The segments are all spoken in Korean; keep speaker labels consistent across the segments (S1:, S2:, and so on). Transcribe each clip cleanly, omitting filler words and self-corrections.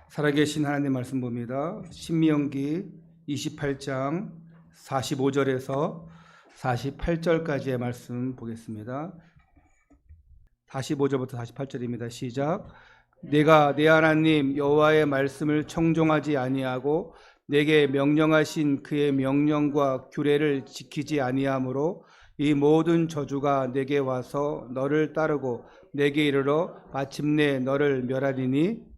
S1: 살아계신 하나님 말씀 봅니다. 신명기 28장 45절에서 48절까지의 말씀 보겠습니다. 45절부터 48절입니다. 시작. 내가 내 하나님 여호와의 말씀을 청종하지 아니하고 내게 명령하신 그의 명령과 규례를 지키지 아니하므로 이 모든 저주가 내게 와서 너를 따르고 내게 이르러 마침내 너를 멸하리니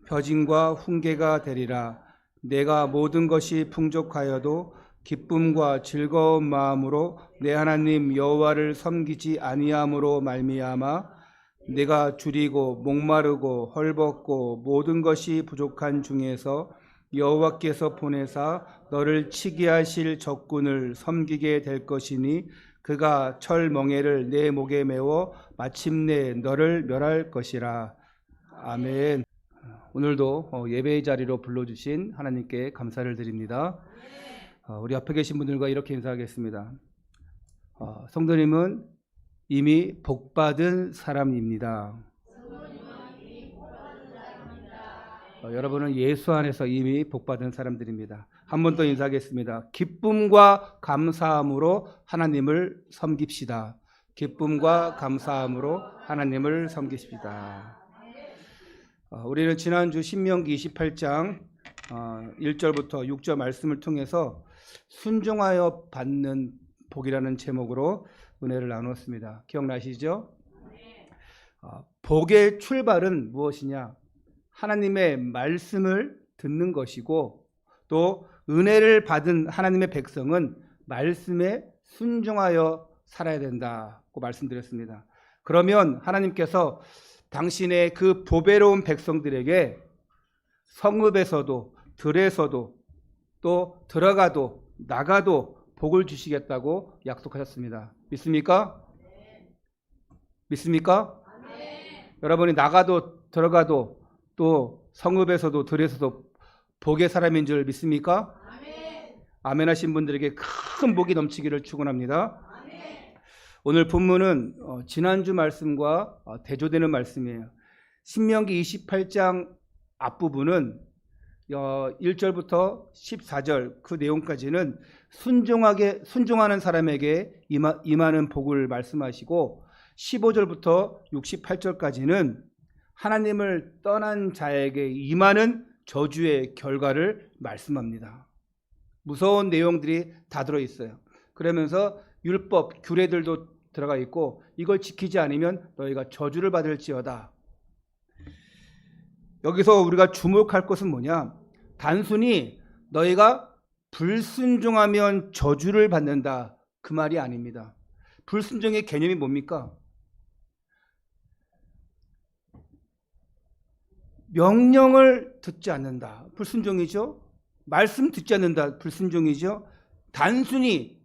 S1: 벼짐과 훈계가 되리라. 내가 모든 것이 풍족하여도 기쁨과 즐거운 마음으로 내 하나님 여호와를 섬기지 아니함으로 말미암아 내가 줄이고 목마르고 헐벗고 모든 것이 부족한 중에서 여호와께서 보내사 너를 치게 하실 적군을 섬기게 될 것이니 그가 철멍에를 내 목에 메워 마침내 너를 멸할 것이라. 아멘. 오늘도 예배의 자리로 불러주신 하나님께 감사를 드립니다. 우리 앞에 계신 분들과 이렇게 인사하겠습니다. 성도님은 이미 복받은 사람입니다. 여러분은 예수 안에서 이미 복받은 사람들입니다. 한 번 더 인사하겠습니다. 기쁨과 감사함으로 하나님을 섬깁시다. 기쁨과 감사함으로 하나님을 섬깁시다. 우리는 지난주 신명기 28장 1절부터 6절 말씀을 통해서 순종하여 받는 복이라는 제목으로 은혜를 나누었습니다. 기억나시죠? 복의 출발은 무엇이냐? 하나님의 말씀을 듣는 것이고 또 은혜를 받은 하나님의 백성은 말씀에 순종하여 살아야 된다고 말씀드렸습니다. 그러면 하나님께서 당신의 그 보배로운 백성들에게 성읍에서도 들에서도 또 들어가도 나가도 복을 주시겠다고 약속하셨습니다. 믿습니까? 믿습니까? 여러분이 나가도 들어가도 또 성읍에서도 들에서도 복의 사람인 줄 믿습니까? 아멘 하신 분들에게 큰 복이 넘치기를 축원합니다. 오늘 본문은 지난주 말씀과 대조되는 말씀이에요. 신명기 28장 앞부분은 1절부터 14절 그 내용까지는 순종하는 사람에게 임하는 복을 말씀하시고 15절부터 68절까지는 하나님을 떠난 자에게 임하는 저주의 결과를 말씀합니다. 무서운 내용들이 다 들어있어요. 그러면서 율법, 규례들도 들어가 있고 이걸 지키지 않으면 너희가 저주를 받을지어다. 여기서 우리가 주목할 것은 뭐냐? 단순히 너희가 불순종하면 저주를 받는다 그 말이 아닙니다. 불순종의 개념이 뭡니까? 명령을 듣지 않는다. 불순종이죠. 말씀 듣지 않는다. 불순종이죠. 단순히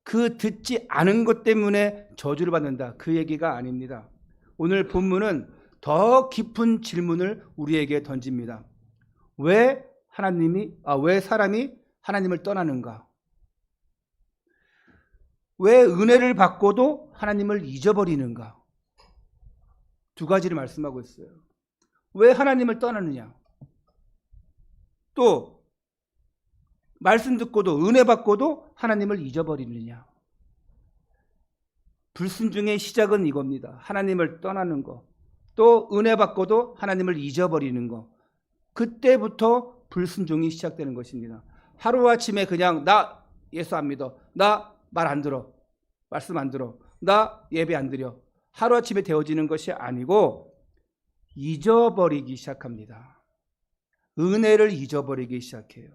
S1: 그 듣지 않은 것 때문에 저주를 받는다. 그 얘기가 아닙니다. 오늘 본문은 더 깊은 질문을 우리에게 던집니다. 왜 사람이 하나님을 떠나는가? 왜 은혜를 받고도 하나님을 잊어버리는가? 두 가지를 말씀하고 있어요. 왜 하나님을 떠나느냐? 또 말씀 듣고도 은혜 받고도 하나님을 잊어버리느냐? 불순종의 시작은 이겁니다. 하나님을 떠나는 거. 또 은혜 받고도 하나님을 잊어버리는 거. 그때부터 불순종이 시작되는 것입니다. 하루아침에 그냥 나 예수 안 믿어. 나 말 안 들어. 말씀 안 들어. 나 예배 안 드려. 하루아침에 되어지는 것이 아니고 잊어버리기 시작합니다. 은혜를 잊어버리기 시작해요.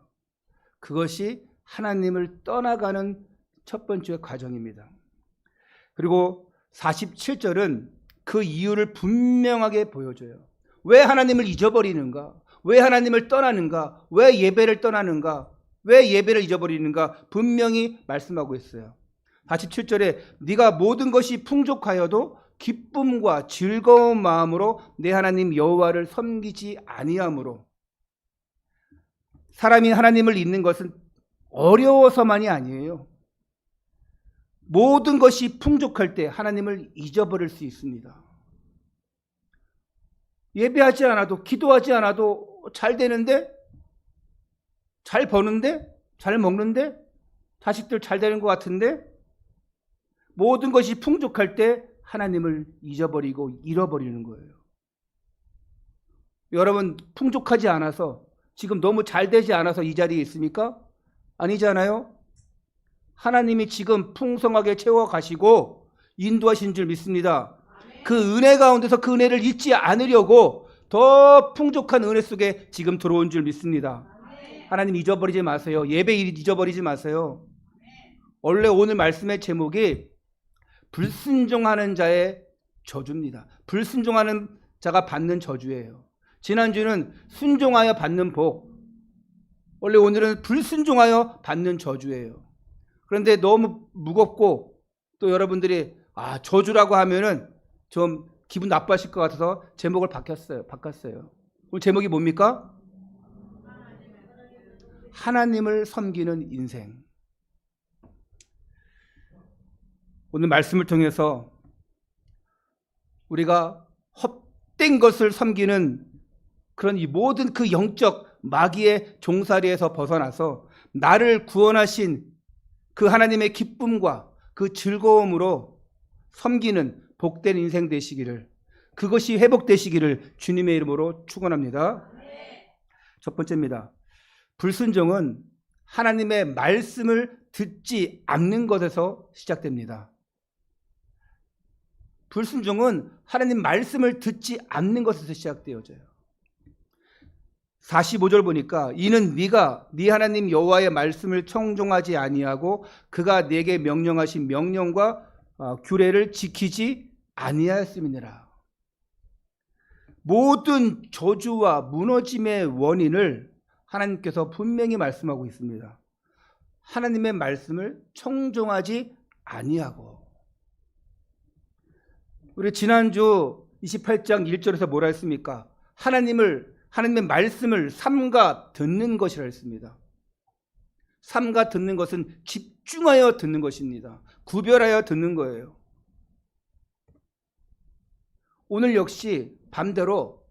S1: 그것이 하나님을 떠나가는 첫 번째 과정입니다. 그리고 47절은 그 이유를 분명하게 보여줘요. 왜 하나님을 잊어버리는가? 왜 하나님을 떠나는가? 왜 예배를 떠나는가? 왜 예배를 잊어버리는가? 분명히 말씀하고 있어요. 47절에 네가 모든 것이 풍족하여도 기쁨과 즐거운 마음으로 내 하나님 여호와를 섬기지 아니함으로. 사람이 하나님을 잊는 것은 어려워서만이 아니에요. 모든 것이 풍족할 때 하나님을 잊어버릴 수 있습니다. 예배하지 않아도, 기도하지 않아도 잘 되는데, 잘 버는데, 잘 먹는데, 자식들 잘 되는 것 같은데, 모든 것이 풍족할 때 하나님을 잊어버리고 잃어버리는 거예요. 여러분, 풍족하지 않아서, 지금 너무 잘 되지 않아서 이 자리에 있습니까? 아니잖아요. 하나님이 지금 풍성하게 채워가시고 인도하신 줄 믿습니다. 그 은혜 가운데서 그 은혜를 잊지 않으려고 더 풍족한 은혜 속에 지금 들어온 줄 믿습니다. 하나님 잊어버리지 마세요. 예배 잊어버리지 마세요. 원래 오늘 말씀의 제목이 불순종하는 자의 저주입니다. 불순종하는 자가 받는 저주예요. 지난주는 순종하여 받는 복, 원래 오늘은 불순종하여 받는 저주예요. 그런데 너무 무겁고 또 여러분들이 저주라고 하면은 좀 기분 나빠하실 것 같아서 제목을 바꿨어요. 오늘 제목이 뭡니까? 하나님을 섬기는 인생. 오늘 말씀을 통해서 우리가 헛된 것을 섬기는 그런 이 모든 그 영적 마귀의 종살이에서 벗어나서 나를 구원하신 그 하나님의 기쁨과 그 즐거움으로 섬기는 복된 인생 되시기를, 그것이 회복되시기를 주님의 이름으로 축원합니다. 첫 번째입니다. 불순종은 하나님의 말씀을 듣지 않는 것에서 시작됩니다. 불순종은 하나님 말씀을 듣지 않는 것에서 시작되어져요. 45절 보니까 이는 네가 네 하나님 여호와의 말씀을 청종하지 아니하고 그가 네게 명령하신 명령과 규례를 지키지 아니하였음이니라. 모든 저주와 무너짐의 원인을 하나님께서 분명히 말씀하고 있습니다. 하나님의 말씀을 청종하지 아니하고. 우리 지난주 28장 1절에서 뭐라 했습니까? 하나님의 말씀을 삼가 듣는 것이라 했습니다. 삼가 듣는 것은 집중하여 듣는 것입니다. 구별하여 듣는 거예요. 오늘 역시 반대로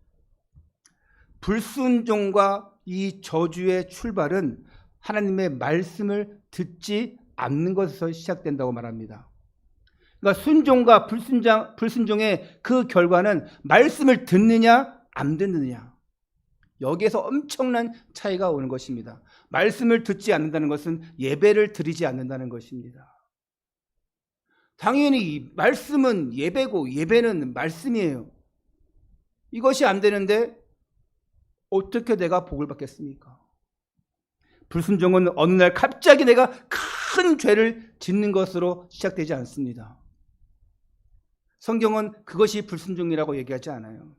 S1: 불순종과 이 저주의 출발은 하나님의 말씀을 듣지 않는 것에서 시작된다고 말합니다. 그러니까 순종과 불순종의 그 결과는 말씀을 듣느냐 안 듣느냐, 여기에서 엄청난 차이가 오는 것입니다. 말씀을 듣지 않는다는 것은 예배를 드리지 않는다는 것입니다. 당연히 말씀은 예배고 예배는 말씀이에요. 이것이 안 되는데 어떻게 내가 복을 받겠습니까? 불순종은 어느 날 갑자기 내가 큰 죄를 짓는 것으로 시작되지 않습니다. 성경은 그것이 불순종이라고 얘기하지 않아요.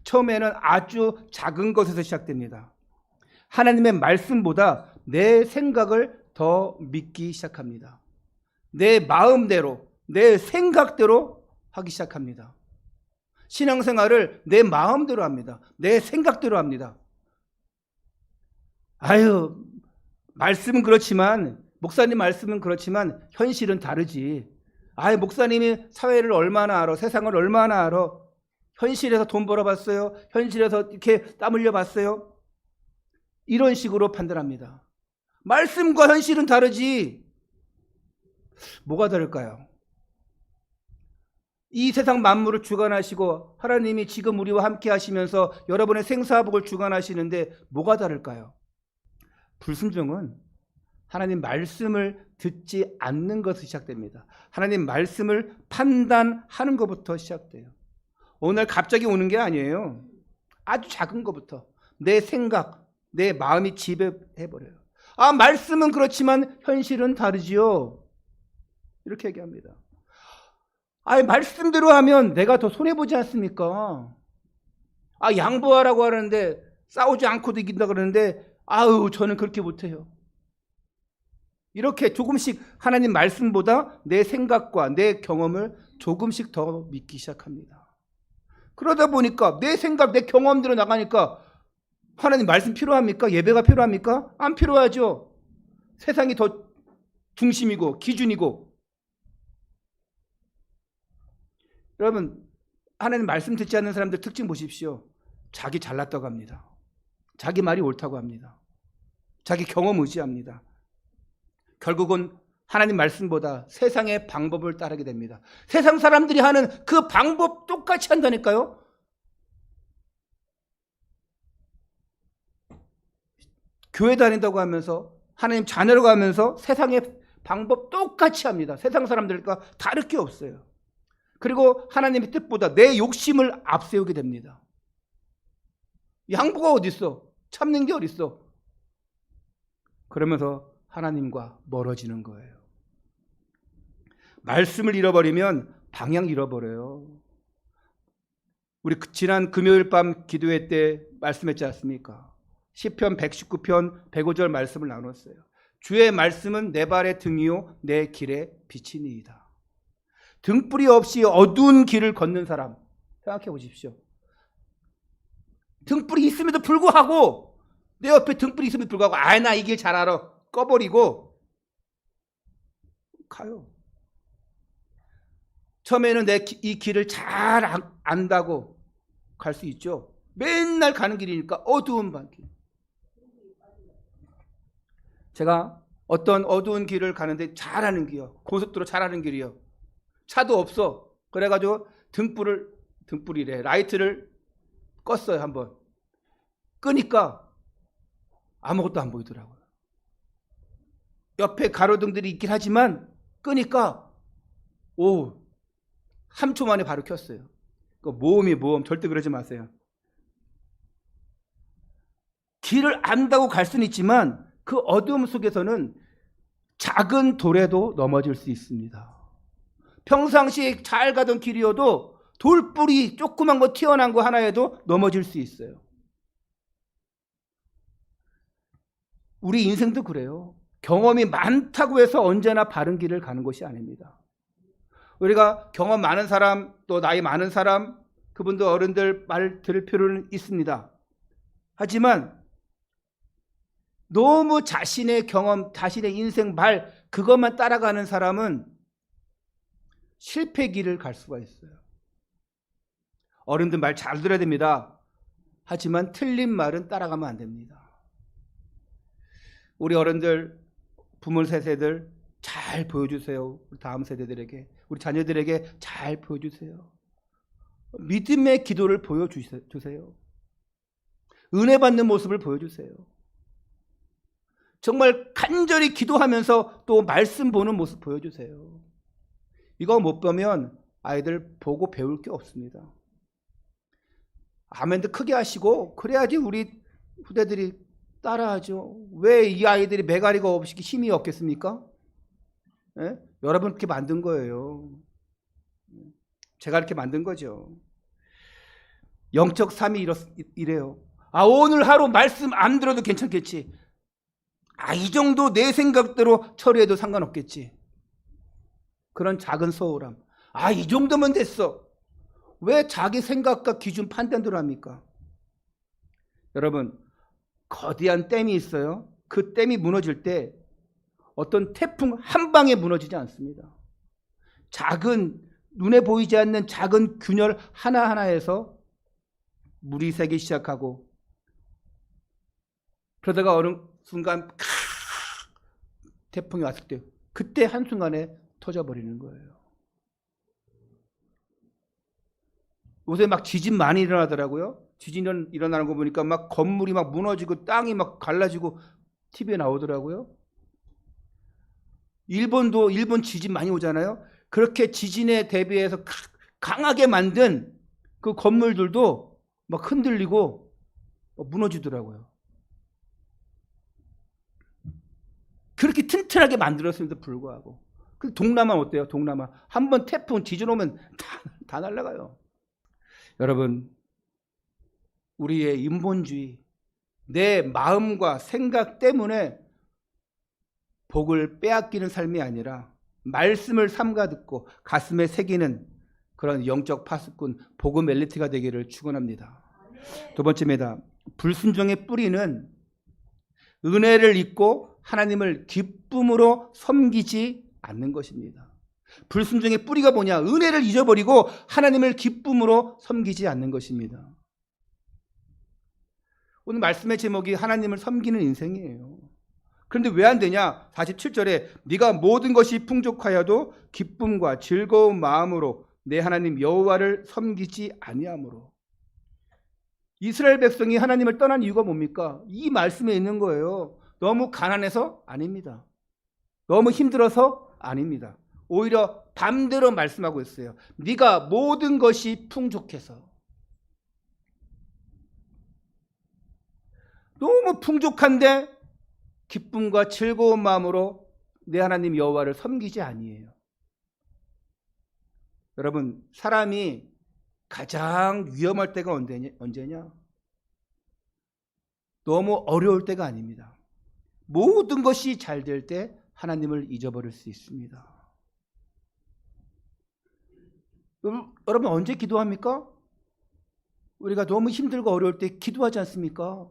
S1: 처음에는 아주 작은 것에서 시작됩니다. 하나님의 말씀보다 내 생각을 더 믿기 시작합니다. 내 마음대로, 내 생각대로 하기 시작합니다. 신앙생활을 내 마음대로 합니다. 내 생각대로 합니다. 말씀은 그렇지만, 목사님 말씀은 그렇지만 현실은 다르지. 목사님이 사회를 얼마나 알아, 세상을 얼마나 알아, 현실에서 돈 벌어봤어요, 현실에서 이렇게 땀 흘려봤어요, 이런 식으로 판단합니다. 말씀과 현실은 다르지. 뭐가 다를까요? 이 세상 만물을 주관하시고 하나님이 지금 우리와 함께 하시면서 여러분의 생사복을 주관하시는데 뭐가 다를까요? 불순종은 하나님 말씀을 듣지 않는 것에서 시작됩니다. 하나님 말씀을 판단하는 것부터 시작돼요. 오늘 갑자기 오는 게 아니에요. 아주 작은 것부터 내 생각, 내 마음이 지배해버려요. 말씀은 그렇지만 현실은 다르지요. 이렇게 얘기합니다. 말씀대로 하면 내가 더 손해보지 않습니까? 양보하라고 하는데 싸우지 않고도 이긴다 그러는데 저는 그렇게 못해요. 이렇게 조금씩 하나님 말씀보다 내 생각과 내 경험을 조금씩 더 믿기 시작합니다. 그러다 보니까 내 생각, 내 경험대로 나가니까 하나님 말씀 필요합니까? 예배가 필요합니까? 안 필요하죠. 세상이 더 중심이고 기준이고 여러분, 하나님 말씀 듣지 않는 사람들 특징 보십시오. 자기 잘났다고 합니다. 자기 말이 옳다고 합니다. 자기 경험 의지합니다. 결국은 하나님 말씀보다 세상의 방법을 따르게 됩니다. 세상 사람들이 하는 그 방법 똑같이 한다니까요. 교회 다닌다고 하면서 하나님 자녀라고 하면서 세상의 방법 똑같이 합니다. 세상 사람들과 다를 게 없어요. 그리고 하나님의 뜻보다 내 욕심을 앞세우게 됩니다. 양보가 어디 있어? 참는 게 어디 있어? 그러면서 하나님과 멀어지는 거예요. 말씀을 잃어버리면 방향 잃어버려요. 우리 지난 금요일 밤 기도회 때 말씀했지 않습니까? 시편 119편 105절 말씀을 나눴어요. 주의 말씀은 내 발의 등이요 내 길의 빛이니이다. 등불이 없이 어두운 길을 걷는 사람 생각해 보십시오. 등불이 있음에도 불구하고, 내 옆에 등불이 있음에도 불구하고 나 이 길 잘 알아 꺼버리고 가요. 처음에는 이 길을 잘 안다고 갈 수 있죠. 맨날 가는 길이니까 어두운 길. 제가 어떤 어두운 길을 가는데 잘하는 길이요. 고속도로 잘하는 길이요. 차도 없어. 그래가지고 등불이래. 라이트를 껐어요, 한번. 끄니까 아무것도 안 보이더라고요. 옆에 가로등들이 있긴 하지만 끄니까 3초 만에 바로 켰어요. 모험. 절대 그러지 마세요. 길을 안다고 갈 수는 있지만 그 어두움 속에서는 작은 돌에도 넘어질 수 있습니다. 평상시에 잘 가던 길이어도 돌뿌리 조그만 거 튀어나온 거 하나에도 넘어질 수 있어요. 우리 인생도 그래요. 경험이 많다고 해서 언제나 바른 길을 가는 것이 아닙니다. 우리가 경험 많은 사람, 또 나이 많은 사람, 그분들 어른들 말 들을 필요는 있습니다. 하지만 너무 자신의 경험, 자신의 인생 말 그것만 따라가는 사람은 실패 길을 갈 수가 있어요. 어른들 말 잘 들어야 됩니다. 하지만 틀린 말은 따라가면 안 됩니다. 우리 어른들, 부모 세대들 잘 보여주세요. 우리 다음 세대들에게, 우리 자녀들에게 잘 보여주세요. 믿음의 기도를 보여주세요. 은혜 받는 모습을 보여주세요. 정말 간절히 기도하면서 또 말씀 보는 모습 보여주세요. 이거 못 보면 아이들 보고 배울 게 없습니다. 아멘도 크게 하시고 그래야지 우리 후대들이 따라하죠. 왜 이 아이들이 매가리가 없이 힘이 없겠습니까? 예? 여러분 그렇게 만든 거예요. 제가 이렇게 만든 거죠. 영적 삶이 이래요. 오늘 하루 말씀 안 들어도 괜찮겠지. 이 정도 내 생각대로 처리해도 상관없겠지. 그런 작은 소홀함. 이 정도면 됐어. 왜 자기 생각과 기준 판단대로 합니까? 여러분, 거대한 댐이 있어요. 그 댐이 무너질 때 어떤 태풍 한 방에 무너지지 않습니다. 작은, 눈에 보이지 않는 작은 균열 하나하나에서 물이 새기 시작하고, 그러다가 어느 순간 태풍이 왔을 때 그때 한순간에 터져버리는 거예요. 요새 막 지진 많이 일어나더라고요. 지진 일어나는 거 보니까 막 건물이 막 무너지고 땅이 막 갈라지고 TV에 나오더라고요. 일본 지진 많이 오잖아요. 그렇게 지진에 대비해서 강하게 만든 그 건물들도 막 흔들리고 무너지더라고요. 그렇게 튼튼하게 만들었음에도 불구하고. 그 동남아 어때요? 동남아 한번 태풍 지진 오면 다 날아가요. 여러분, 우리의 인본주의, 내 마음과 생각 때문에 복을 빼앗기는 삶이 아니라 말씀을 삼가 듣고 가슴에 새기는 그런 영적 파수꾼, 복음 엘리트가 되기를 축원합니다. 두 번째입니다. 불순종의 뿌리는 은혜를 잊고 하나님을 기쁨으로 섬기지 않는 것입니다. 불순종의 뿌리가 뭐냐? 은혜를 잊어버리고 하나님을 기쁨으로 섬기지 않는 것입니다. 오늘 말씀의 제목이 하나님을 섬기는 인생이에요. 그런데 왜 안 되냐? 47절에 네가 모든 것이 풍족하여도 기쁨과 즐거운 마음으로 내 하나님 여호와를 섬기지 아니하므로. 이스라엘 백성이 하나님을 떠난 이유가 뭡니까? 이 말씀에 있는 거예요. 너무 가난해서? 아닙니다. 너무 힘들어서? 아닙니다. 오히려 반대로 말씀하고 있어요. 네가 모든 것이 풍족해서. 너무 풍족한데 기쁨과 즐거운 마음으로 내 하나님 여호와를 섬기지 아니에요. 여러분, 사람이 가장 위험할 때가 언제냐? 너무 어려울 때가 아닙니다. 모든 것이 잘 될 때 하나님을 잊어버릴 수 있습니다. 여러분, 언제 기도합니까? 우리가 너무 힘들고 어려울 때 기도하지 않습니까?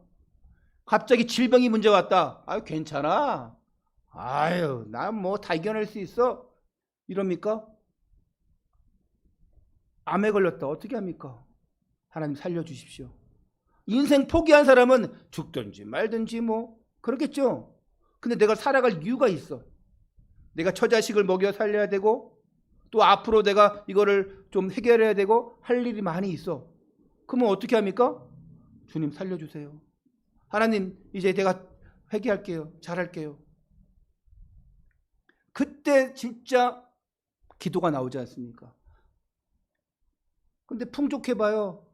S1: 갑자기 질병이 문제 왔다. 아유, 괜찮아. 아유, 난 뭐 다 이겨낼 수 있어. 이럽니까? 암에 걸렸다. 어떻게 합니까? 하나님 살려주십시오. 인생 포기한 사람은 죽든지 말든지 뭐 그렇겠죠. 근데 내가 살아갈 이유가 있어. 내가 처자식을 먹여 살려야 되고 또 앞으로 내가 이거를 좀 해결해야 되고 할 일이 많이 있어. 그러면 어떻게 합니까? 주님 살려주세요. 하나님 이제 내가 회개할게요. 잘할게요. 그때 진짜 기도가 나오지 않습니까? 근데 풍족해봐요.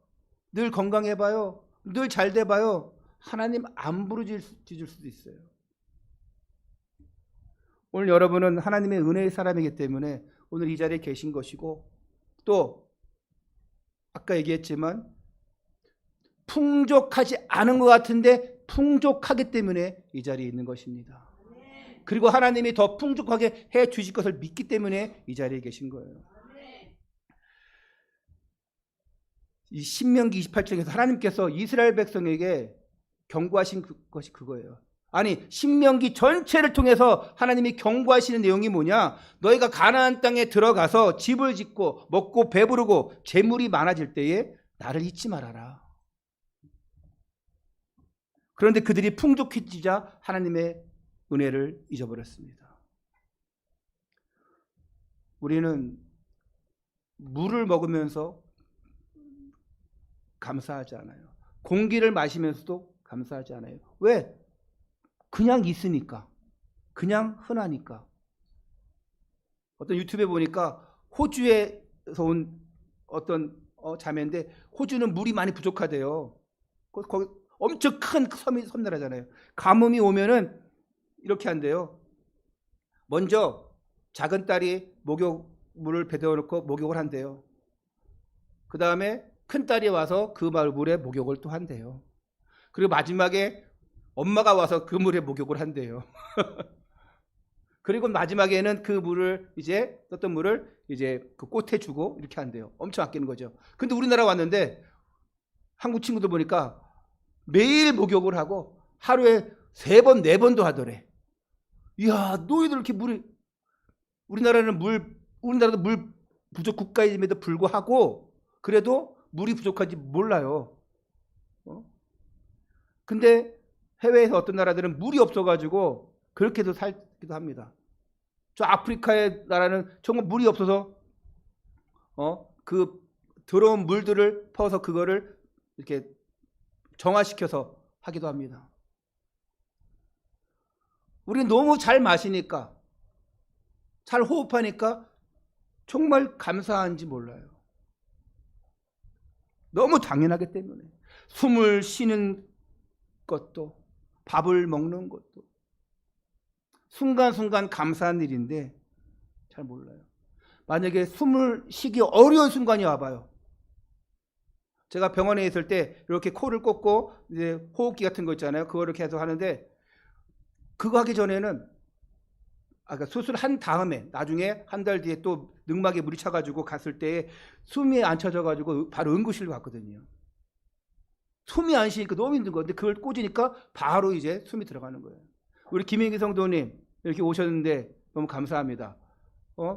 S1: 늘 건강해봐요. 늘 잘돼봐요. 하나님 안 부르짖을 수도 있어요. 오늘 여러분은 하나님의 은혜의 사람이기 때문에 오늘 이 자리에 계신 것이고 또 아까 얘기했지만 풍족하지 않은 것 같은데 풍족하기 때문에 이 자리에 있는 것입니다. 그리고 하나님이 더 풍족하게 해 주실 것을 믿기 때문에 이 자리에 계신 거예요. 이 신명기 28장에서 하나님께서 이스라엘 백성에게 경고하신 것이 그거예요. 아니, 신명기 전체를 통해서 하나님이 경고하시는 내용이 뭐냐? 너희가 가나안 땅에 들어가서 집을 짓고 먹고 배부르고 재물이 많아질 때에 나를 잊지 말아라. 그런데 그들이 풍족해지자 하나님의 은혜를 잊어버렸습니다. 우리는 물을 먹으면서 감사하지 않아요. 공기를 마시면서도 감사하지 않아요. 왜? 그냥 있으니까. 그냥 흔하니까. 어떤 유튜브에 보니까 호주에서 온 어떤 자매인데 호주는 물이 많이 부족하대요. 거기 엄청 큰 섬나라잖아요. 가뭄이 오면은 이렇게 한대요. 먼저 작은 딸이 목욕물을 배대어 놓고 목욕을 한대요. 그 다음에 큰 딸이 와서 그 물에 목욕을 또 한대요. 그리고 마지막에 엄마가 와서 그 물에 목욕을 한대요. 그리고 마지막에는 그 물을 이제 썼던 물을 이제 그 꽃에 주고 이렇게 한대요. 엄청 아끼는 거죠. 근데 우리나라 왔는데 한국 친구들 보니까 매일 목욕을 하고 하루에 3번, 4번도 하더래. 이야, 너희들 이렇게 우리나라도 물 부족 국가임에도 불구하고 그래도 물이 부족한지 몰라요. 근데 해외에서 어떤 나라들은 물이 없어가지고 그렇게도 살기도 합니다. 저 아프리카의 나라는 정말 물이 없어서 그 더러운 물들을 퍼서 그거를 이렇게 정화시켜서 하기도 합니다. 우리는 너무 잘 마시니까 잘 호흡하니까 정말 감사한지 몰라요. 너무 당연하기 때문에 숨을 쉬는 것도 밥을 먹는 것도 순간순간 감사한 일인데 잘 몰라요. 만약에 숨을 쉬기 어려운 순간이 와봐요. 제가 병원에 있을 때 이렇게 코를 꽂고 이제 호흡기 같은 거 있잖아요. 그거를 계속 하는데 그거 하기 전에는 그러니까 수술한 다음에 나중에 한 달 뒤에 또 늑막에 물이 차가지고 갔을 때 숨이 안 차져가지고 바로 응급실로 갔거든요. 숨이 안 쉬니까 너무 힘든 건데 그걸 꽂으니까 바로 이제 숨이 들어가는 거예요. 우리 김인기 성도님 이렇게 오셨는데 너무 감사합니다.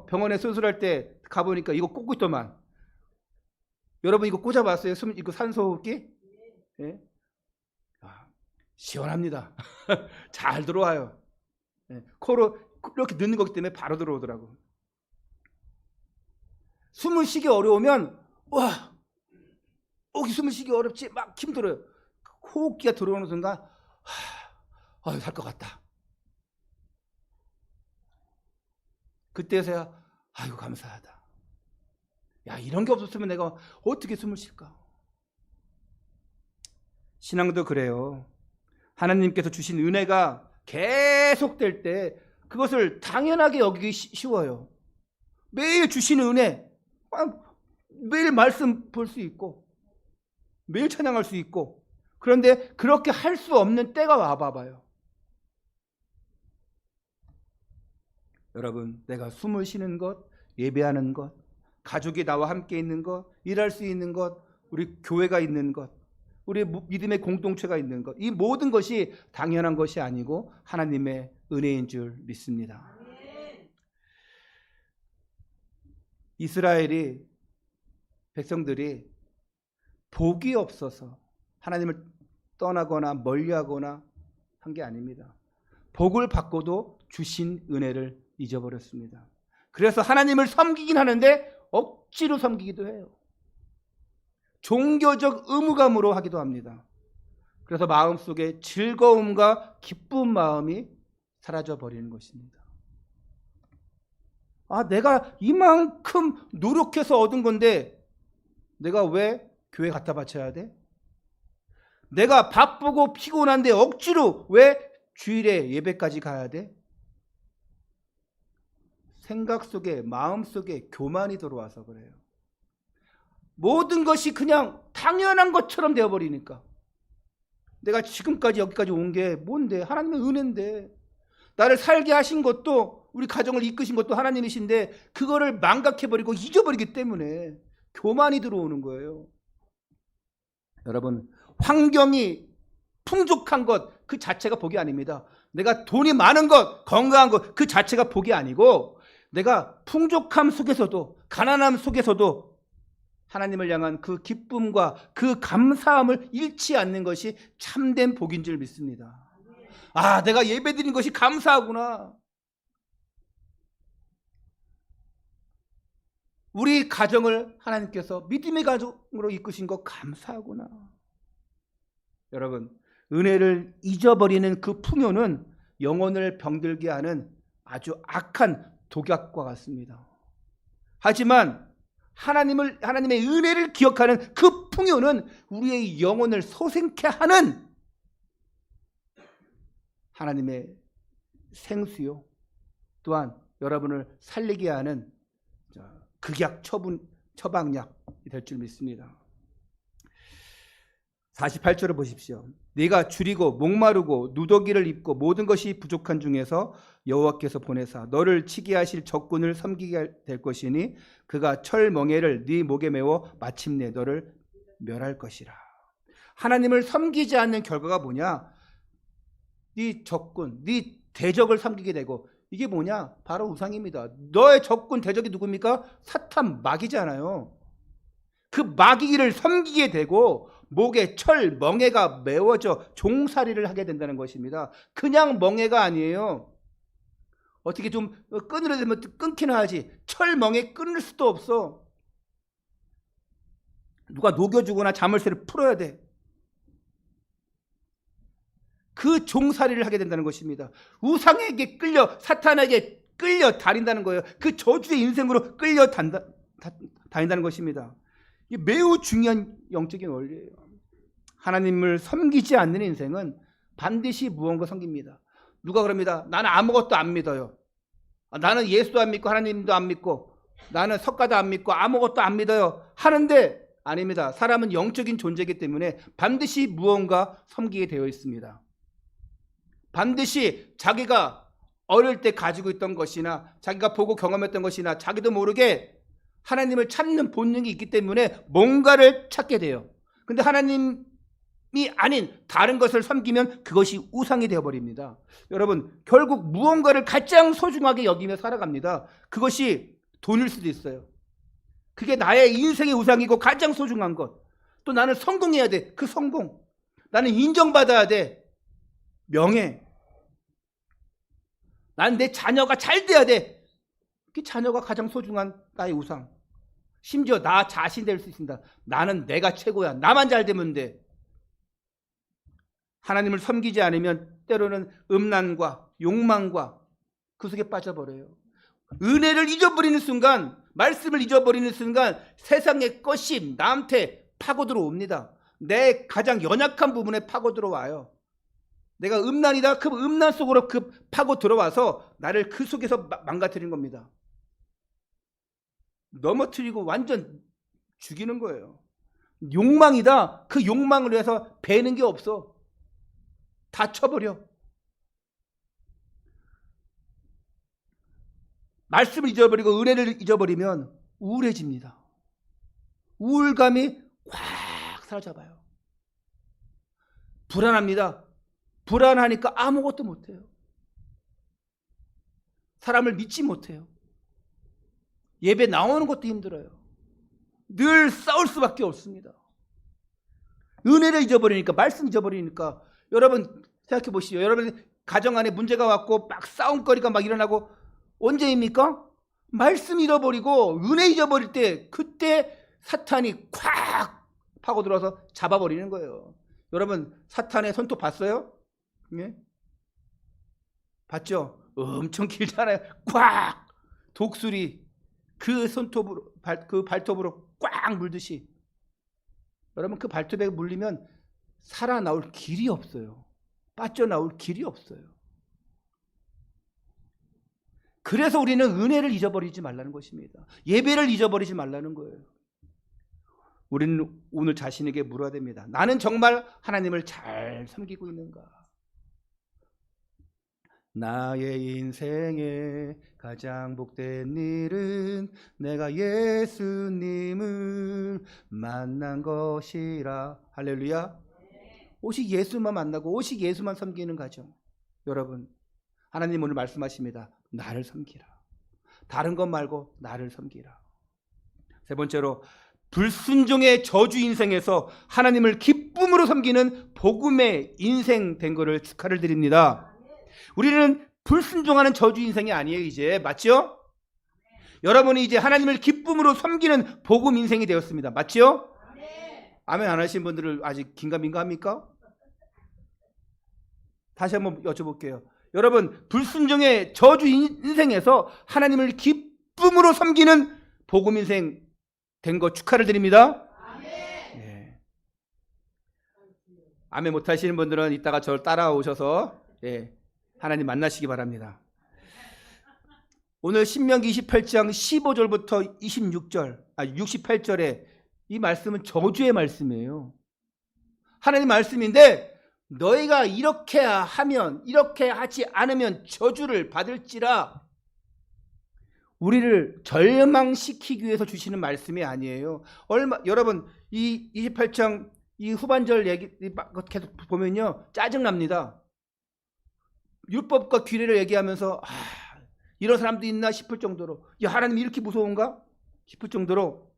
S1: 병원에 수술할 때 가보니까 이거 꽂고 있더만. 여러분 이거 꽂아봤어요? 이거 산소호흡기? 예? 시원합니다. 잘 들어와요. 예, 코로 이렇게 넣는 거기 때문에 바로 들어오더라고. 숨을 쉬기 어려우면 와, 숨을 쉬기 어렵지 막 힘들어요. 호흡기가 들어오는 순간 살 것 같다. 그때서야 아이고 감사하다. 야, 이런 게 없었으면 내가 어떻게 숨을 쉴까? 신앙도 그래요. 하나님께서 주신 은혜가 계속될 때 그것을 당연하게 여기기 쉬워요. 매일 주시는 은혜, 매일 말씀 볼 수 있고 매일 찬양할 수 있고, 그런데 그렇게 할 수 없는 때가 와봐봐요. 여러분, 내가 숨을 쉬는 것, 예배하는 것, 가족이 나와 함께 있는 것, 일할 수 있는 것, 우리 교회가 있는 것, 우리 믿음의 공동체가 있는 것, 이 모든 것이 당연한 것이 아니고 하나님의 은혜인 줄 믿습니다. 이스라엘이, 백성들이 복이 없어서 하나님을 떠나거나 멀리하거나 한 게 아닙니다. 복을 받고도 주신 은혜를 잊어버렸습니다. 그래서 하나님을 섬기긴 하는데 억지로 섬기기도 해요. 종교적 의무감으로 하기도 합니다. 그래서 마음속에 즐거움과 기쁜 마음이 사라져 버리는 것입니다. 내가 이만큼 노력해서 얻은 건데 내가 왜 교회 갖다 바쳐야 돼? 내가 바쁘고 피곤한데 억지로 왜 주일에 예배까지 가야 돼? 생각 속에, 마음 속에 교만이 들어와서 그래요. 모든 것이 그냥 당연한 것처럼 되어버리니까. 내가 지금까지 여기까지 온 게 뭔데? 하나님의 은혜인데. 나를 살게 하신 것도, 우리 가정을 이끄신 것도 하나님이신데 그거를 망각해버리고 잊어버리기 때문에 교만이 들어오는 거예요. 여러분, 환경이 풍족한 것 그 자체가 복이 아닙니다. 내가 돈이 많은 것, 건강한 것 그 자체가 복이 아니고, 내가 풍족함 속에서도, 가난함 속에서도 하나님을 향한 그 기쁨과 그 감사함을 잃지 않는 것이 참된 복인 줄 믿습니다. 내가 예배드린 것이 감사하구나. 우리 가정을 하나님께서 믿음의 가정으로 이끄신 것 감사하구나. 여러분, 은혜를 잊어버리는 그 풍요는 영혼을 병들게 하는 아주 악한 독약과 같습니다. 하지만 하나님의 은혜를 기억하는 그 풍요는 우리의 영혼을 소생케 하는 하나님의 생수요, 또한 여러분을 살리게 하는 극약 처방약이 될 줄 믿습니다. 48절을 보십시오. 네가 줄이고 목마르고 누더기를 입고 모든 것이 부족한 중에서 여호와께서 보내사 너를 치게 하실 적군을 섬기게 될 것이니 그가 철멍에를 네 목에 메워 마침내 너를 멸할 것이라. 하나님을 섬기지 않는 결과가 뭐냐? 네 적군, 네 대적을 섬기게 되고, 이게 뭐냐? 바로 우상입니다. 너의 적군, 대적이 누굽니까? 사탄, 마귀잖아요. 그 마귀를 섬기게 되고 목에 철 멍에가 메워져 종살이를 하게 된다는 것입니다. 그냥 멍에가 아니에요. 어떻게 좀 끊으려 되면 끊기나 하지, 철 멍에 끊을 수도 없어. 누가 녹여주거나 자물쇠를 풀어야 돼. 그 종살이를 하게 된다는 것입니다. 우상에게 끌려, 사탄에게 끌려 다닌다는 거예요. 그 저주의 인생으로 끌려 다닌다는 것입니다. 이게 매우 중요한 영적인 원리예요. 하나님을 섬기지 않는 인생은 반드시 무언가 섬깁니다. 누가 그럽니다. 나는 아무것도 안 믿어요. 나는 예수도 안 믿고 하나님도 안 믿고 나는 석가도 안 믿고 아무것도 안 믿어요 하는데, 아닙니다. 사람은 영적인 존재이기 때문에 반드시 무언가 섬기게 되어 있습니다. 반드시 자기가 어릴 때 가지고 있던 것이나 자기가 보고 경험했던 것이나 자기도 모르게 하나님을 찾는 본능이 있기 때문에 뭔가를 찾게 돼요. 근데 하나님이 아닌 다른 것을 섬기면 그것이 우상이 되어버립니다. 여러분, 결국 무언가를 가장 소중하게 여기며 살아갑니다. 그것이 돈일 수도 있어요. 그게 나의 인생의 우상이고 가장 소중한 것. 또 나는 성공해야 돼. 그 성공. 나는 인정받아야 돼. 명예. 난 내 자녀가 잘 돼야 돼. 그 자녀가 가장 소중한 나의 우상. 심지어 나 자신 될 수 있습니다. 나는 내가 최고야. 나만 잘 되면 돼. 하나님을 섬기지 않으면 때로는 음란과 욕망과 그 속에 빠져버려요. 은혜를 잊어버리는 순간, 말씀을 잊어버리는 순간 세상의 것이 나한테 파고 들어옵니다. 내 가장 연약한 부분에 파고 들어와요. 내가 음란이다. 그 음란 속으로 파고 들어와서 나를 그 속에서 망가뜨리는 겁니다. 넘어뜨리고 완전 죽이는 거예요. 욕망이다. 그 욕망을 위해서 배는 게 없어. 다 쳐버려. 말씀을 잊어버리고 은혜를 잊어버리면 우울해집니다. 우울감이 꽉 사로잡아요. 불안합니다. 불안하니까 아무것도 못해요. 사람을 믿지 못해요. 예배 나오는 것도 힘들어요. 늘 싸울 수밖에 없습니다. 은혜를 잊어버리니까, 말씀 잊어버리니까. 여러분 생각해 보시죠. 여러분 가정 안에 문제가 왔고 막 싸움거리가 막 일어나고 언제입니까? 말씀 잃어버리고 은혜 잊어버릴 때, 그때 사탄이 콱 파고들어서 잡아버리는 거예요. 여러분 사탄의 손톱 봤어요? 예? 봤죠? 엄청 길잖아요. 꽉 독수리 그 손톱으로 그 발톱으로 꽉 물듯이. 여러분 그 발톱에 물리면 살아나올 길이 없어요. 빠져나올 길이 없어요. 그래서 우리는 은혜를 잊어버리지 말라는 것입니다. 예배를 잊어버리지 말라는 거예요. 우리는 오늘 자신에게 물어야 됩니다. 나는 정말 하나님을 잘 섬기고 있는가? 나의 인생에 가장 복된 일은 내가 예수님을 만난 것이라. 할렐루야. 오직 예수만 만나고 오직 예수만 섬기는 가정. 여러분, 하나님 오늘 말씀하십니다. 나를 섬기라. 다른 것 말고 나를 섬기라. 세 번째로, 불순종의 저주 인생에서 하나님을 기쁨으로 섬기는 복음의 인생 된 것을 축하를 드립니다. 우리는 불순종하는 저주 인생이 아니에요. 이제 맞죠? 여러분이 이제 하나님을 기쁨으로 섬기는 복음 인생이 되었습니다. 맞죠? 아멘 안 하신 분들을 아직 긴가민가합니까? 다시 한번 여쭤볼게요. 여러분, 불순종의 저주 인생에서 하나님을 기쁨으로 섬기는 복음 인생 된 거 축하를 드립니다. 예. 아멘 못 하시는 분들은 이따가 저를 따라오셔서 하나님 만나시기 바랍니다. 오늘 신명기 28장 15절부터 68절에 이 말씀은 저주의 말씀이에요. 하나님 말씀인데, 너희가 이렇게 하면, 이렇게 하지 않으면 저주를 받을지라. 우리를 절망시키기 위해서 주시는 말씀이 아니에요. 여러분 이 28장 이 후반절 얘기 계속 보면요, 짜증납니다. 율법과 규례를 얘기하면서 이런 사람도 있나 싶을 정도로, 야, 하나님이 이렇게 무서운가 싶을 정도로.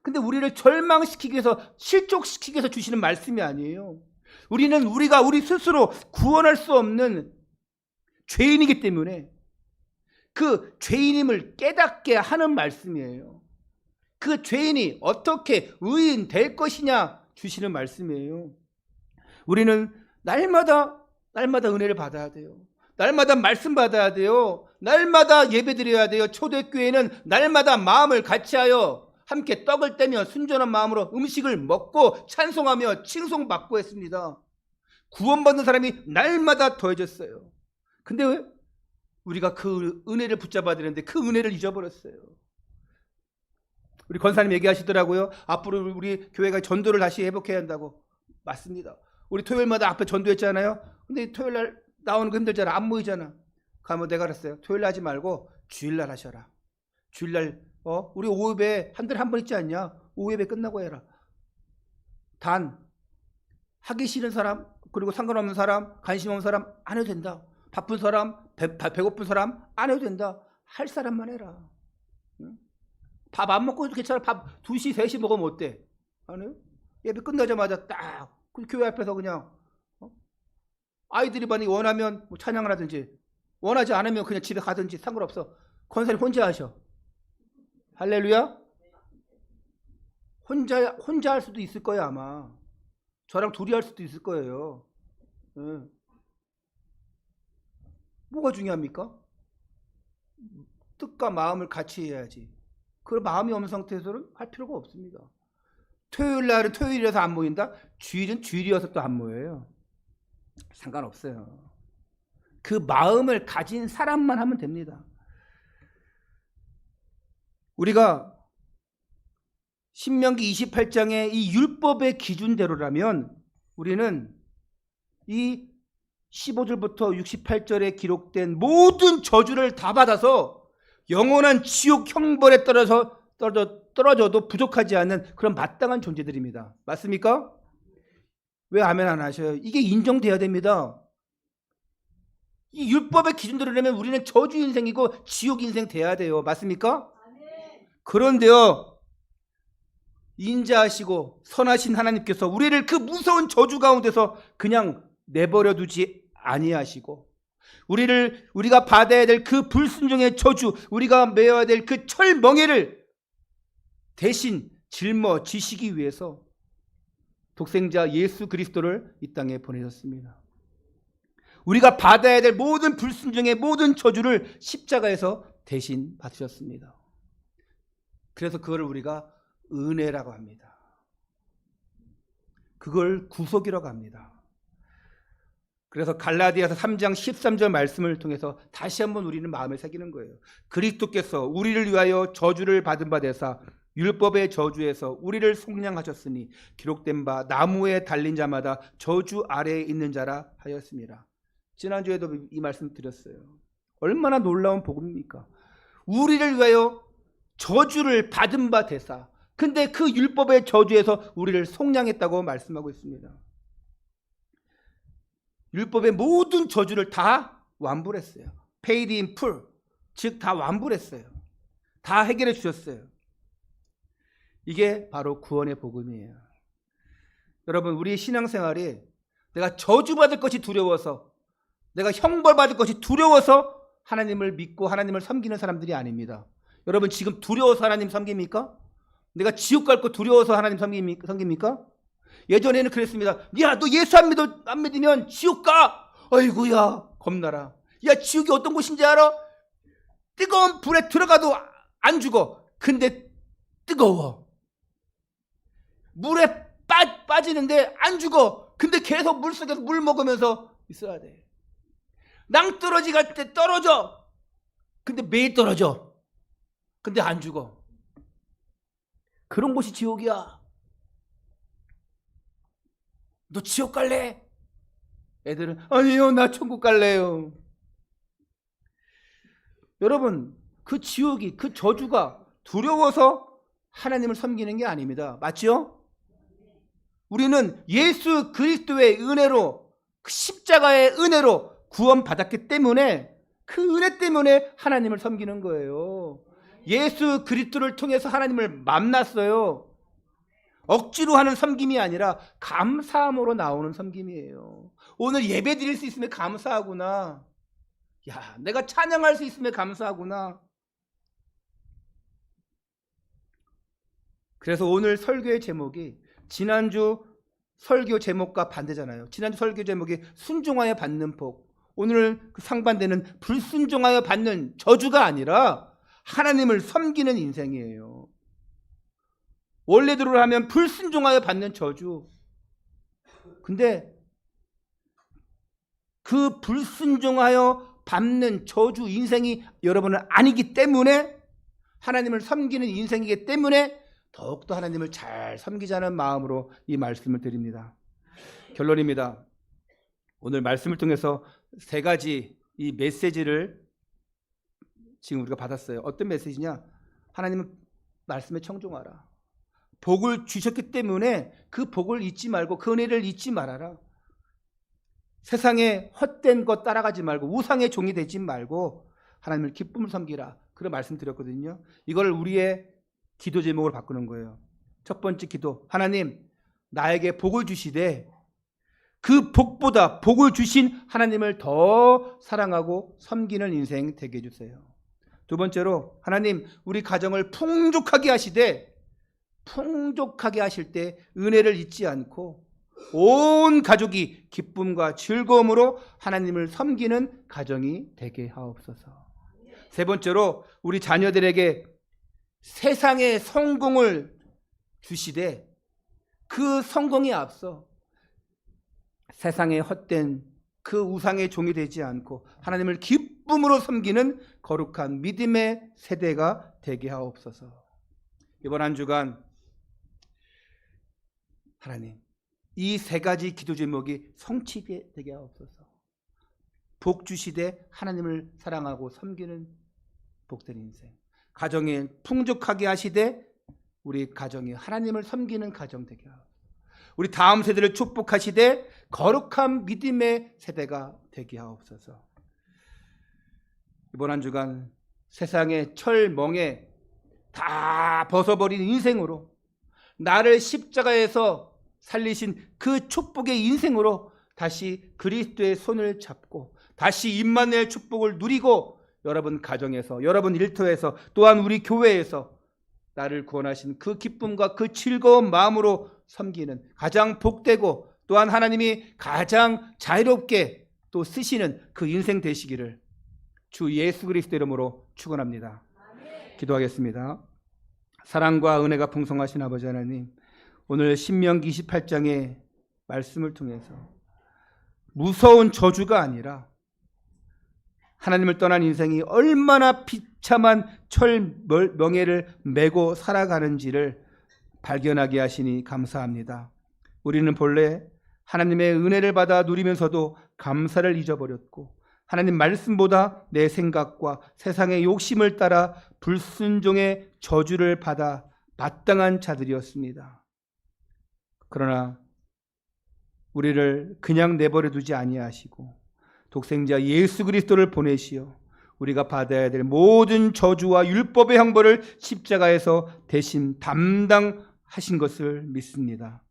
S1: 근데 우리를 절망시키기 위해서, 실족시키기 위해서 주시는 말씀이 아니에요. 우리는 우리 스스로 구원할 수 없는 죄인이기 때문에 그 죄인임을 깨닫게 하는 말씀이에요. 그 죄인이 어떻게 의인 될 것이냐 주시는 말씀이에요. 우리는 날마다 은혜를 받아야 돼요. 날마다 말씀 받아야 돼요. 날마다 예배 드려야 돼요. 초대교회는 날마다 마음을 같이하여 함께 떡을 떼며 순전한 마음으로 음식을 먹고 찬송하며 칭송받고 했습니다. 구원받는 사람이 날마다 더해졌어요. 근데 왜? 우리가 그 은혜를 붙잡아야 되는데 그 은혜를 잊어버렸어요. 우리 권사님 얘기하시더라고요. 앞으로 우리 교회가 전도를 다시 회복해야 한다고. 맞습니다. 우리 토요일마다 앞에 전도했잖아요. 근데 토요일날 나오는 거 힘들잖아. 안 모이잖아. 가면 내가 그랬어요. 토요일날 하지 말고 주일날 하셔라. 주일날 우리 오후에 한 달에 한 번 있지 않냐? 오후에 끝나고 해라. 단 하기 싫은 사람, 그리고 상관없는 사람, 관심 없는 사람 안 해도 된다. 바쁜 사람, 배고픈 사람 안 해도 된다. 할 사람만 해라. 응? 밥 안 먹고 해도 괜찮아. 밥 2시, 3시 먹으면 어때? 안 해요? 예배 끝나자마자 딱 그 교회 앞에서 그냥 아이들이 만약에 원하면 뭐 찬양을 하든지 원하지 않으면 그냥 집에 가든지 상관없어. 권사님 혼자 하셔. 할렐루야. 혼자 할 수도 있을 거예요 아마. 저랑 둘이 할 수도 있을 거예요. 네. 뭐가 중요합니까? 뜻과 마음을 같이 해야지. 그 마음이 없는 상태에서는 할 필요가 없습니다. 토요일 날은 토요일이라서 안 모인다? 주일은 주일이어서 또 안 모여요. 상관없어요. 그 마음을 가진 사람만 하면 됩니다. 우리가 신명기 28장의 이 율법의 기준대로라면 우리는 이 15절부터 68절에 기록된 모든 저주를 다 받아서 영원한 지옥 형벌에 떨어져도 부족하지 않은 그런 마땅한 존재들입니다. 맞습니까? 왜 아멘 안 하셔요? 이게 인정돼야 됩니다. 이 율법의 기준대로라면 우리는 저주 인생이고 지옥 인생 돼야 돼요. 맞습니까? 그런데요, 인자하시고 선하신 하나님께서 우리를 그 무서운 저주 가운데서 그냥 내버려 두지 아니하시고 우리가 받아야 될 그 불순종의 저주, 우리가 메어야 될 그 철멍에를 대신 짊어지시기 위해서 독생자 예수 그리스도를 이 땅에 보내셨습니다. 우리가 받아야 될 모든 불순종의 모든 저주를 십자가에서 대신 받으셨습니다. 그래서 그거를 우리가 은혜라고 합니다. 그걸 구속이라고 합니다. 그래서 갈라디아서 3장 13절 말씀을 통해서 다시 한번 우리는 마음에 새기는 거예요. 그리스도께서 우리를 위하여 저주를 받은 바 되사 율법의 저주에서 우리를 속량하셨으니 기록된 바 나무에 달린 자마다 저주 아래에 있는 자라 하였습니다. 지난주에도 이 말씀 드렸어요. 얼마나 놀라운 복음입니까? 우리를 위하여 저주를 받은 바 되사, 근데 그 율법의 저주에서 우리를 속량했다고 말씀하고 있습니다. 율법의 모든 저주를 다 완불 했어요. paid in full, 즉 다 완불 했어요. 다 해결해 주셨어요. 이게 바로 구원의 복음이에요. 여러분, 우리 신앙생활이 내가 저주받을 것이 두려워서, 내가 형벌받을 것이 두려워서 하나님을 믿고 하나님을 섬기는 사람들이 아닙니다. 여러분, 지금 두려워서 하나님 섬깁니까? 내가 지옥 갈 거 두려워서 하나님 섬깁니까? 예전에는 그랬습니다. 야, 너 예수 안 믿으면 지옥 가. 아이고야, 겁나라. 야, 지옥이 어떤 곳인지 알아? 뜨거운 불에 들어가도 안 죽어. 근데 뜨거워. 물에 빠지는데 안 죽어. 근데 계속 물속에서 물 먹으면서 있어야 돼. 낭떠러지 갈 때 떨어져. 근데 매일 떨어져. 근데 안 죽어. 그런 곳이 지옥이야. 너 지옥 갈래? 애들은 아니요, 나 천국 갈래요. 여러분, 그 지옥이, 그 저주가 두려워서 하나님을 섬기는 게 아닙니다. 맞죠? 우리는 예수 그리스도의 은혜로, 그 십자가의 은혜로 구원받았기 때문에 그 은혜 때문에 하나님을 섬기는 거예요. 예수 그리스도를 통해서 하나님을 만났어요. 억지로 하는 섬김이 아니라 감사함으로 나오는 섬김이에요. 오늘 예배 드릴 수 있으면 감사하구나. 야, 내가 찬양할 수 있으면 감사하구나. 그래서 오늘 설교의 제목이 지난주 설교 제목과 반대잖아요. 지난주 설교 제목이 순종하여 받는 복. 오늘 그 상반되는 불순종하여 받는 저주가 아니라 하나님을 섬기는 인생이에요. 원래대로 하면 불순종하여 받는 저주. 근데 그 불순종하여 받는 저주 인생이 여러분은 아니기 때문에, 하나님을 섬기는 인생이기 때문에 더욱더 하나님을 잘 섬기자는 마음으로 이 말씀을 드립니다. 결론입니다. 오늘 말씀을 통해서 세 가지 이 메시지를 지금 우리가 받았어요. 어떤 메시지냐? 하나님은 말씀에 청종하라. 복을 주셨기 때문에 그 복을 잊지 말고 그 은혜를 잊지 말아라. 세상에 헛된 것 따라가지 말고 우상의 종이 되지 말고 하나님을 기쁨을 섬기라. 그런 말씀 드렸거든요. 이걸 우리의 기도 제목으로 바꾸는 거예요. 첫 번째 기도, 하나님 나에게 복을 주시되 그 복보다 복을 주신 하나님을 더 사랑하고 섬기는 인생 되게 해주세요. 두 번째로, 하나님 우리 가정을 풍족하게 하시되 풍족하게 하실 때 은혜를 잊지 않고 온 가족이 기쁨과 즐거움으로 하나님을 섬기는 가정이 되게 하옵소서. 세 번째로, 우리 자녀들에게 세상의 성공을 주시되 그 성공에 앞서 세상의 헛된 그 우상의 종이 되지 않고 하나님을 기쁨으로 섬기는 거룩한 믿음의 세대가 되게 하옵소서. 이번 한 주간 하나님 이 세 가지 기도 제목이 성취되게 하옵소서. 복 주시되 하나님을 사랑하고 섬기는 복된 인생, 가정에 풍족하게 하시되 우리 가정이 하나님을 섬기는 가정 되게 하옵소서. 우리 다음 세대를 축복하시되 거룩한 믿음의 세대가 되게 하옵소서. 이번 한 주간 세상의 철멍에 다 벗어버린 인생으로 나를 십자가에서 살리신 그 축복의 인생으로 다시 그리스도의 손을 잡고 다시 임마누엘 축복을 누리고 여러분 가정에서, 여러분 일터에서, 또한 우리 교회에서 나를 구원하신 그 기쁨과 그 즐거운 마음으로 섬기는 가장 복되고 또한 하나님이 가장 자유롭게 또 쓰시는 그 인생 되시기를 주 예수 그리스도 이름으로 축원합니다. 기도하겠습니다. 사랑과 은혜가 풍성하신 아버지 하나님, 오늘 신명기 28장의 말씀을 통해서 무서운 저주가 아니라 하나님을 떠난 인생이 얼마나 비참한 철명예를 메고 살아가는지를 발견하게 하시니 감사합니다. 우리는 본래 하나님의 은혜를 받아 누리면서도 감사를 잊어버렸고 하나님 말씀보다 내 생각과 세상의 욕심을 따라 불순종의 저주를 받아 마땅한 자들이었습니다. 그러나 우리를 그냥 내버려 두지 아니하시고 독생자 예수 그리스도를 보내시어 우리가 받아야 될 모든 저주와 율법의 형벌을 십자가에서 대신 담당하신 것을 믿습니다.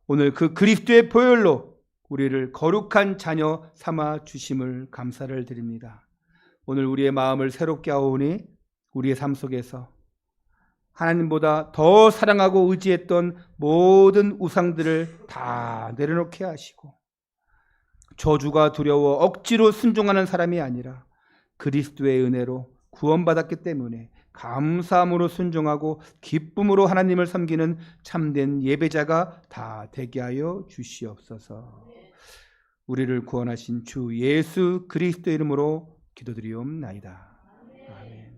S1: 오늘 그 그리스도의 보혈로 우리를 거룩한 자녀 삼아 주심을 감사를 드립니다. 오늘 우리의 마음을 새롭게 하오니 우리의 삶 속에서 하나님보다 더 사랑하고 의지했던 모든 우상들을 다 내려놓게 하시고 저주가 두려워 억지로 순종하는 사람이 아니라 그리스도의 은혜로 구원받았기 때문에 감사함으로 순종하고 기쁨으로 하나님을 섬기는 참된 예배자가 다 되게 하여 주시옵소서. 우리를 구원하신 주 예수 그리스도 이름으로 기도드리옵나이다. 아멘.